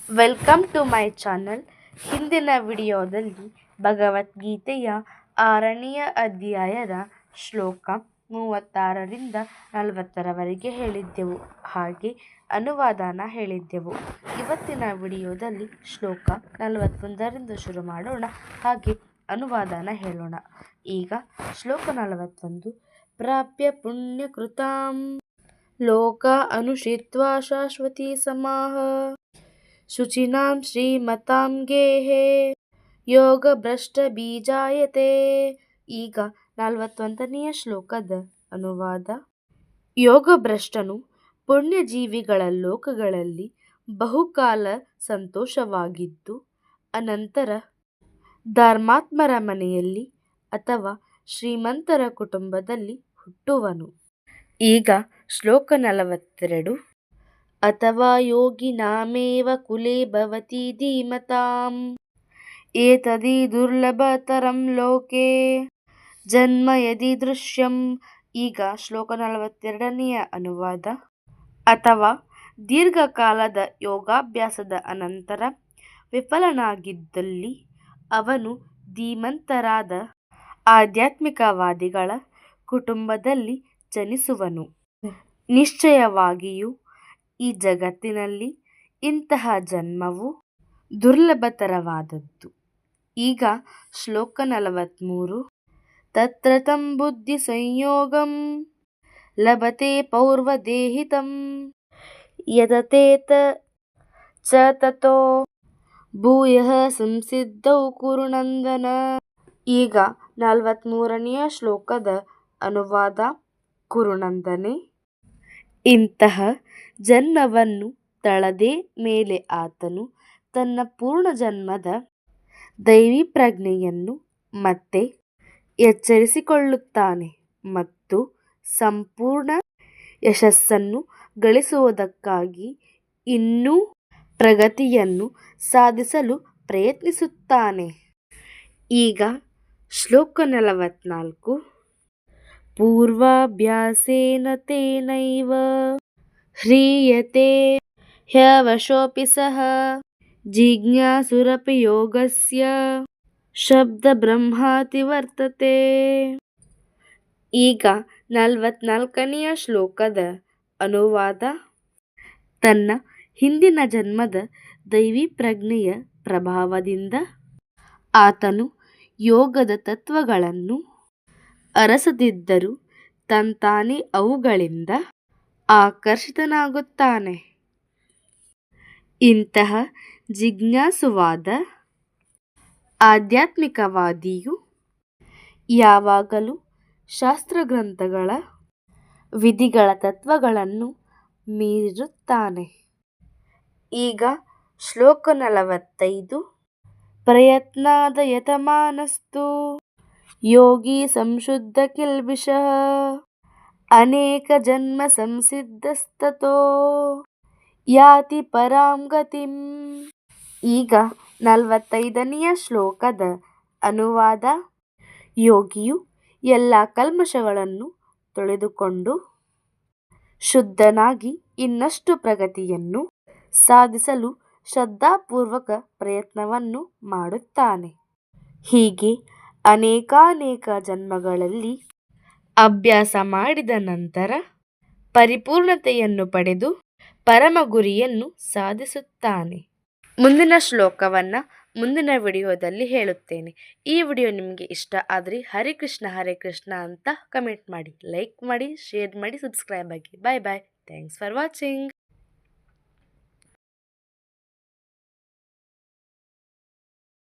Welcome to my channel. ಹಿಂದಿನ ವಿಡಿಯೋದಲ್ಲಿ ಭಗವದ್ಗೀತೆಯ 6ನೆಯ ಅಧ್ಯಾಯದ ಶ್ಲೋಕ 36ರಿಂದ 40ರವರೆಗೆ ಹೇಳಿದ್ದೆವು. ಹಾಗೆ ಅನುವಾದನ ಹೇಳಿದ್ದೆವು. ಇವತ್ತಿನ ವಿಡಿಯೋದಲ್ಲಿ ಶ್ಲೋಕ 41ರಿಂದ ಶುರು ಮಾಡೋಣ, ಹಾಗೆ ಅನುವಾದನ ಹೇಳೋಣ. ಈಗ ಶ್ಲೋಕ 41. ಪ್ರಾಪ್ಯ ಪುಣ್ಯಕೃತಾಂ ಲೋಕ ಅನುಷಿತ್ವಾ ಶಾಶ್ವತಿ ಸಮಾಹ ಶುಚಿನಾಂ ಶ್ರೀಮತಾಂ ಗೇಹೇ ಯೋಗ ಭ್ರಷ್ಟ ಬೀಜಾಯತೆ. ಈಗ 41ನೆಯ ಶ್ಲೋಕದ ಅನುವಾದ. ಯೋಗಭ್ರಷ್ಟನು ಪುಣ್ಯಜೀವಿಗಳ ಲೋಕಗಳಲ್ಲಿ ಬಹುಕಾಲ ಸಂತೋಷವಾಗಿದ್ದು, ಅನಂತರ ಧರ್ಮಾತ್ಮರ ಮನೆಯಲ್ಲಿ ಅಥವಾ ಶ್ರೀಮಂತರ ಕುಟುಂಬದಲ್ಲಿ ಹುಟ್ಟುವನು. ಈಗ ಶ್ಲೋಕ 42. ಅಥವಾ ಯೋಗಿನಾಮೇವ ಕುಲೇ ಭವತಿ ಧೀಮತಾಂ ಏತದಿ ದುರ್ಲಭತರಂ ಲೋಕೆ ಜನ್ಮ ಯದಿ ದೃಶ್ಯಂ. ಈಗ ಶ್ಲೋಕ 42ನೆಯ ಅನುವಾದ. ಅಥವಾ ದೀರ್ಘಕಾಲದ ಯೋಗಾಭ್ಯಾಸದ ಅನಂತರ ವಿಫಲನಾಗಿದ್ದಲ್ಲಿ ಅವನು ಧೀಮಂತರಾದ ಆಧ್ಯಾತ್ಮಿಕವಾದಿಗಳ ಕುಟುಂಬದಲ್ಲಿ ಜನಿಸುವನು. ನಿಶ್ಚಯವಾಗಿಯೂ ಈ ಜಗತ್ತಿನಲ್ಲಿ ಇಂತಹ ಜನ್ಮವು ದುರ್ಲಭತರವಾದದ್ದು. ಈಗ ಶ್ಲೋಕ 43. ತತ್ರ ತಂ ಬುದ್ಧಿ ಸಂಯೋಗಂ ಲಭತೆ ಪೌರ್ವದೇಹಿತಂ ಯತತೇತ ಚ ತತೋ ಭೂಯಃ ಸಂಸಿದ್ಧೌ ಕುರುನಂದನ. ಈಗ 43ನೆಯ ಶ್ಲೋಕದ ಅನುವಾದ. ಕುರುನಂದನೆ, ಇಂತಹ ಜನ್ಮವನ್ನು ತಳದೆ ಮೇಲೆ ಆತನು ತನ್ನ ಪೂರ್ಣ ಜನ್ಮದ ದೈವಿ ಪ್ರಜ್ಞೆಯನ್ನು ಮತ್ತೆ ಎಚ್ಚರಿಸಿಕೊಳ್ಳುತ್ತಾನೆ ಮತ್ತು ಸಂಪೂರ್ಣ ಯಶಸ್ಸನ್ನು ಗಳಿಸುವುದಕ್ಕಾಗಿ ಇನ್ನೂ ಪ್ರಗತಿಯನ್ನು ಸಾಧಿಸಲು ಪ್ರಯತ್ನಿಸುತ್ತಾನೆ. ಈಗ ಶ್ಲೋಕ 44. ಪೂರ್ವಾಭ್ಯಾಸೇನ ತೇನೈವ ಹ್ರೀಯತೆ ಹ್ಯವಶೋಪಿ ಸಹ ಜಿಜ್ಞಾಸುರಪಿ ಯೋಗಸ್ಯ ಶಬ್ದ ಬ್ರಹ್ಮಾತಿ ವರ್ತತೆ. ಈಗ 44ನೆಯ ಶ್ಲೋಕದ ಅನುವಾದ. ತನ್ನ ಹಿಂದಿನ ಜನ್ಮದ ದೈವಿ ಪ್ರಜ್ಞೆಯ ಪ್ರಭಾವದಿಂದ ಆತನು ಯೋಗದ ತತ್ವಗಳನ್ನು ಅರಸದಿದ್ದರೂ ತಂತಾನೇ ಅವುಗಳಿಂದ ಆಕರ್ಷಿತನಾಗುತ್ತಾನೆ. ಇಂತಹ ಜಿಜ್ಞಾಸುವಾದ ಆಧ್ಯಾತ್ಮಿಕವಾದಿಯು ಯಾವಾಗಲೂ ಶಾಸ್ತ್ರಗ್ರಂಥಗಳ ವಿಧಿಗಳ ತತ್ವಗಳನ್ನು ಮೀರಿರುತ್ತಾನೆ. ಈಗ ಶ್ಲೋಕ 45. ಪ್ರಯತ್ನಾದ ಯತಮಾನಸ್ತು ಯೋಗಿ ಸಂಶುದ್ಧ ಕಿಲ್ಬಿಷಃ ಅನೇಕ ಜನ್ಮ ಸಂಸಿದ್ಧಸ್ತತೋ ಯಾತಿ ಪರಾಂ ಗತಿಂ. ಈಗ 45ನೆಯ ಶ್ಲೋಕದ ಅನುವಾದ. ಯೋಗಿಯು ಎಲ್ಲ ಕಲ್ಮಶಗಳನ್ನು ತೊಳೆದುಕೊಂಡು ಶುದ್ಧನಾಗಿ ಇನ್ನಷ್ಟು ಪ್ರಗತಿಯನ್ನು ಸಾಧಿಸಲು ಶ್ರದ್ಧಾಪೂರ್ವಕ ಪ್ರಯತ್ನವನ್ನು ಮಾಡುತ್ತಾನೆ. ಹೀಗೆ ಅನೇಕಾನೇಕ ಜನ್ಮಗಳಲ್ಲಿ ಅಭ್ಯಾಸ ಮಾಡಿದ ನಂತರ ಪರಿಪೂರ್ಣತೆಯನ್ನು ಪಡೆದು ಪರಮ ಗುರಿಯನ್ನು ಸಾಧಿಸುತ್ತಾನೆ. ಮುಂದಿನ ಶ್ಲೋಕವನ್ನು ಮುಂದಿನ ವಿಡಿಯೋದಲ್ಲಿ ಹೇಳುತ್ತೇನೆ. ಈ ವಿಡಿಯೋ ನಿಮಗೆ ಇಷ್ಟ ಆದರೆ ಹರೇ ಕೃಷ್ಣ ಅಂತ ಕಮೆಂಟ್ ಮಾಡಿ, ಲೈಕ್ ಮಾಡಿ, ಶೇರ್ ಮಾಡಿ, ಸಬ್ಸ್ಕ್ರೈಬ್ ಆಗಿ. Bye bye. Thanks for watching.